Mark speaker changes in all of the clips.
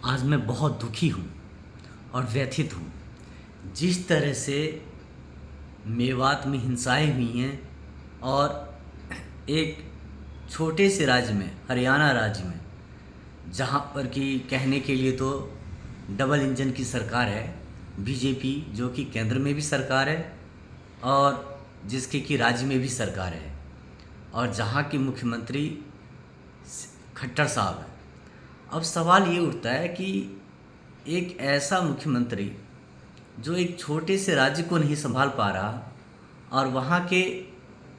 Speaker 1: आज मैं बहुत दुखी हूँ और व्यथित हूँ। जिस तरह से मेवात में हिंसाएं हुई हैं और एक छोटे से राज्य में, हरियाणा राज्य में, जहाँ पर कि कहने के लिए तो डबल इंजन की सरकार है, बीजेपी, जो कि केंद्र में भी सरकार है और जिसके कि राज्य में भी सरकार है, और जहाँ के मुख्यमंत्री खट्टर साहब हैं। अब सवाल ये उठता है कि एक ऐसा मुख्यमंत्री जो एक छोटे से राज्य को नहीं संभाल पा रहा और वहाँ के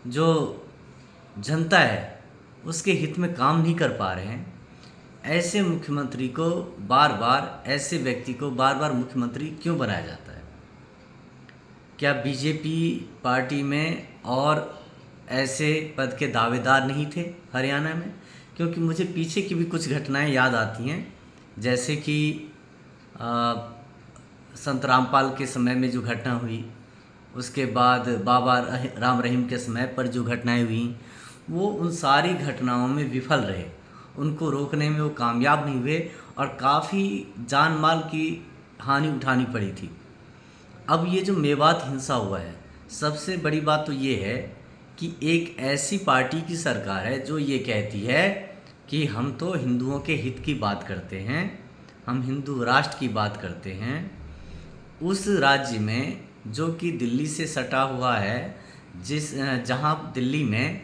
Speaker 1: जो जनता है उसके हित में काम नहीं कर पा रहे हैं, ऐसे मुख्यमंत्री को बार बार, ऐसे व्यक्ति को बार बार मुख्यमंत्री क्यों बनाया जाता है? क्या बीजेपी पार्टी में और ऐसे पद के दावेदार नहीं थे हरियाणा में? क्योंकि मुझे पीछे की भी कुछ घटनाएं याद आती हैं, जैसे कि संत रामपाल के समय में जो घटना हुई, उसके बाद बाबा राम रहीम के समय पर जो घटनाएं हुई, वो उन सारी घटनाओं में विफल रहे। उनको रोकने में वो कामयाब नहीं हुए और काफ़ी जान माल की हानि उठानी पड़ी थी। अब ये जो मेवात हिंसा हुआ है, सबसे बड़ी बात तो ये है कि एक ऐसी पार्टी की सरकार है जो ये कहती है कि हम तो हिंदुओं के हित की बात करते हैं, हम हिंदू राष्ट्र की बात करते हैं। उस राज्य में जो कि दिल्ली से सटा हुआ है, जहाँ दिल्ली में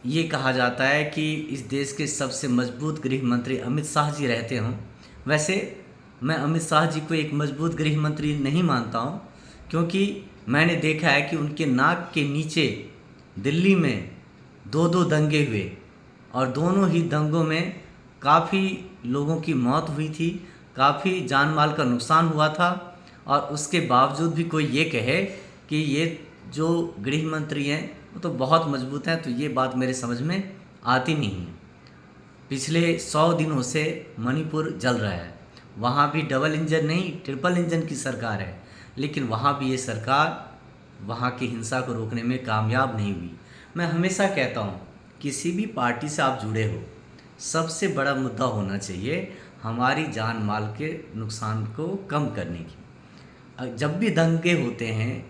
Speaker 1: ये कहा जाता है कि इस देश के सबसे मजबूत गृह मंत्री अमित शाह जी रहते हों। वैसे मैं अमित शाह जी को एक मजबूत गृह मंत्री नहीं मानता हूँ, क्योंकि मैंने देखा है कि उनके नाक के नीचे दिल्ली में दो दो दंगे हुए और दोनों ही दंगों में काफ़ी लोगों की मौत हुई थी, काफ़ी जान माल का नुकसान हुआ था। और उसके बावजूद भी कोई ये कहे कि ये जो गृह मंत्री हैं वो तो बहुत मजबूत हैं, तो ये बात मेरे समझ में आती नहीं है। पिछले 100 दिनों से मणिपुर जल रहा है, वहाँ भी डबल इंजन नहीं, ट्रिपल इंजन की सरकार है, लेकिन वहाँ भी ये सरकार वहाँ की हिंसा को रोकने में कामयाब नहीं हुई। मैं हमेशा कहता हूँ, किसी भी पार्टी से आप जुड़े हो, सबसे बड़ा मुद्दा होना चाहिए हमारी जान माल के नुकसान को कम करने की। जब भी दंगे होते हैं,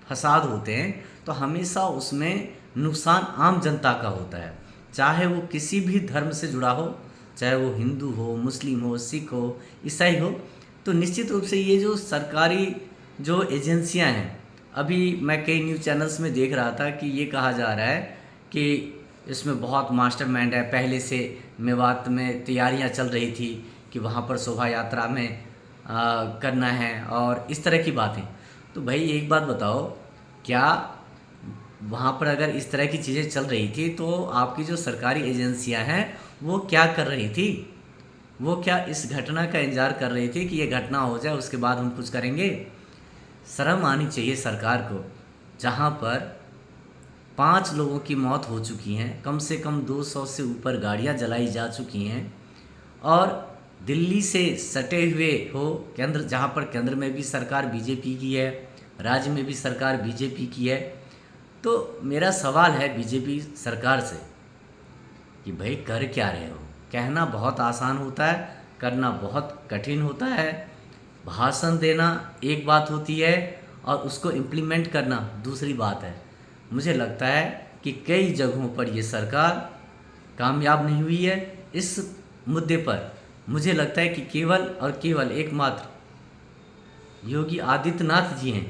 Speaker 1: फसाद होते हैं, तो हमेशा उसमें नुकसान आम जनता का होता है, चाहे वो किसी भी धर्म से जुड़ा हो, चाहे वो हिंदू हो, मुस्लिम हो, सिख हो, ईसाई हो। तो निश्चित रूप से ये जो सरकारी जो एजेंसियां हैं, अभी मैं कई न्यूज़ चैनल्स में देख रहा था कि ये कहा जा रहा है कि इसमें बहुत मास्टरमाइंड है। पहले से मेवात में तैयारियां चल रही थी कि वहाँ पर शोभा यात्रा में करना है और इस तरह की बातें। तो भाई एक बात बताओ, क्या वहाँ पर अगर इस तरह की चीज़ें चल रही थी तो आपकी जो सरकारी एजेंसियां हैं वो क्या कर रही थी? वो क्या इस घटना का इंतजार कर रही थी कि ये घटना हो जाए उसके बाद हम कुछ करेंगे? शर्म आनी चाहिए सरकार को, जहाँ पर 5 लोगों की मौत हो चुकी हैं, कम से कम 200 से ऊपर गाड़ियाँ जलाई जा चुकी हैं, और दिल्ली से सटे हुए हो केंद्र, जहाँ पर केंद्र में भी सरकार बीजेपी की है, राज्य में भी सरकार बीजेपी की है। तो मेरा सवाल है बीजेपी सरकार से कि भाई कर क्या रहे हो? कहना बहुत आसान होता है, करना बहुत कठिन होता है। भाषण देना एक बात होती है और उसको इम्प्लीमेंट करना दूसरी बात है। मुझे लगता है कि कई जगहों पर ये सरकार कामयाब नहीं हुई है। इस मुद्दे पर मुझे लगता है कि केवल और केवल एकमात्र योगी आदित्यनाथ जी हैं,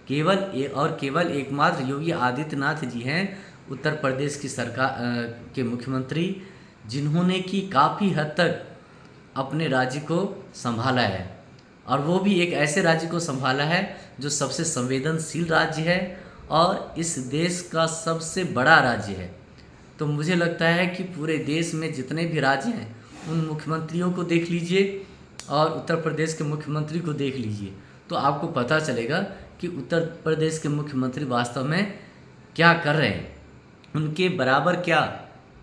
Speaker 1: केवल एकमात्र योगी आदित्यनाथ जी हैं उत्तर प्रदेश की सरकार के मुख्यमंत्री, जिन्होंने कि काफ़ी हद तक अपने राज्य को संभाला है, और वो भी एक ऐसे राज्य को संभाला है जो सबसे संवेदनशील राज्य है और इस देश का सबसे बड़ा राज्य है। तो मुझे लगता है कि पूरे देश में जितने भी राज्य हैं उन मुख्यमंत्रियों को देख लीजिए और उत्तर प्रदेश के मुख्यमंत्री को देख लीजिए, तो आपको पता चलेगा कि उत्तर प्रदेश के मुख्यमंत्री वास्तव में क्या कर रहे हैं। उनके बराबर क्या,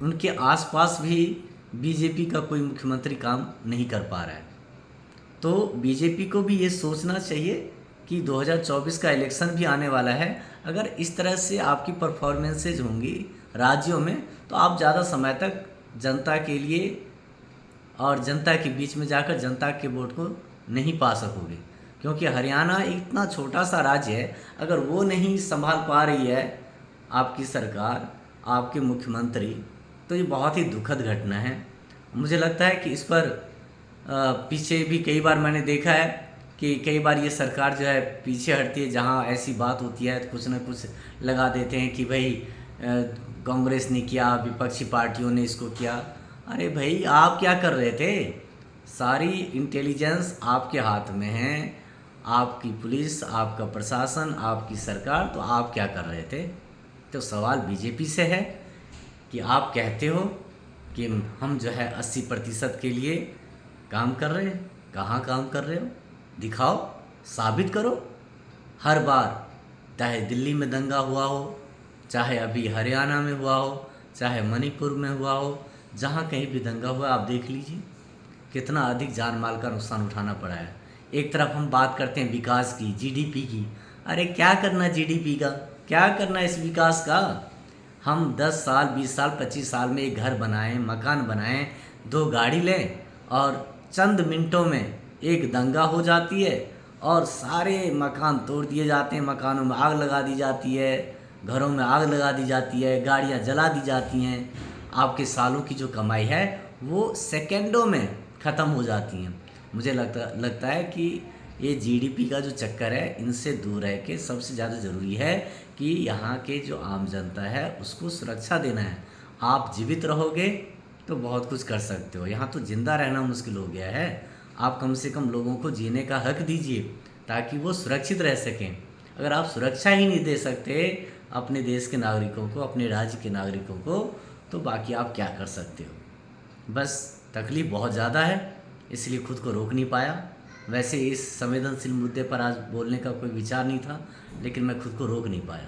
Speaker 1: उनके आसपास भी बीजेपी का कोई मुख्यमंत्री काम नहीं कर पा रहा है। तो बीजेपी को भी ये सोचना चाहिए कि 2024 का इलेक्शन भी आने वाला है। अगर इस तरह से आपकी परफॉर्मेंसेज होंगी राज्यों में, तो आप ज़्यादा समय तक जनता के लिए और जनता के बीच में जाकर जनता के वोट को नहीं पा सकोगे, क्योंकि हरियाणा इतना छोटा सा राज्य है। अगर वो नहीं संभाल पा रही है आपकी सरकार, आपके मुख्यमंत्री, तो ये बहुत ही दुखद घटना है। मुझे लगता है कि इस पर पीछे भी कई बार मैंने देखा है कि कई बार ये सरकार जो है पीछे हटती है। जहाँ ऐसी बात होती है तो कुछ ना कुछ लगा देते हैं कि भाई कांग्रेस ने किया, विपक्षी पार्टियों ने इसको किया। अरे भाई, आप क्या कर रहे थे? सारी इंटेलिजेंस आपके हाथ में है, आपकी पुलिस, आपका प्रशासन, आपकी सरकार, तो आप क्या कर रहे थे? तो सवाल बीजेपी से है कि आप कहते हो कि हम जो है 80% के लिए काम कर रहे हैं। कहाँ काम कर रहे हो? दिखाओ, साबित करो। हर बार, चाहे दिल्ली में दंगा हुआ हो, चाहे अभी हरियाणा में हुआ हो, चाहे मणिपुर में हुआ हो, जहाँ कहीं भी दंगा हुआ आप देख लीजिए कितना अधिक जान माल का नुकसान उठाना पड़ा है। एक तरफ हम बात करते हैं विकास की, जीडीपी की। अरे क्या करना जीडीपी का? क्या करना इस विकास का? हम 10 साल, 20 साल, 25 साल में एक घर बनाएं, मकान बनाएं, 2 गाड़ी लें और चंद मिनटों में एक दंगा हो जाती है और सारे मकान तोड़ दिए जाते हैं, मकानों में आग लगा दी जाती है, घरों में आग लगा दी जाती है, गाड़ियां जला दी जाती हैं। आपके सालों की जो कमाई है वो सेकंडों में ख़त्म हो जाती हैं। मुझे लगता है कि ये जीडीपी का जो चक्कर है, इनसे दूर रह के सबसे ज़्यादा ज़रूरी है कि यहाँ के जो आम जनता है उसको सुरक्षा देना है। आप जीवित रहोगे तो बहुत कुछ कर सकते हो, यहाँ तो ज़िंदा रहना मुश्किल हो गया है। आप कम से कम लोगों को जीने का हक दीजिए ताकि वो सुरक्षित रह सकें। अगर आप सुरक्षा ही नहीं दे सकते अपने देश के नागरिकों को, अपने राज्य के नागरिकों को, तो बाकी आप क्या कर सकते हो? बस तकलीफ़ बहुत ज़्यादा है, इसलिए खुद को रोक नहीं पाया। वैसे इस संवेदनशील मुद्दे पर आज बोलने का कोई विचार नहीं था, लेकिन मैं खुद को रोक नहीं पाया।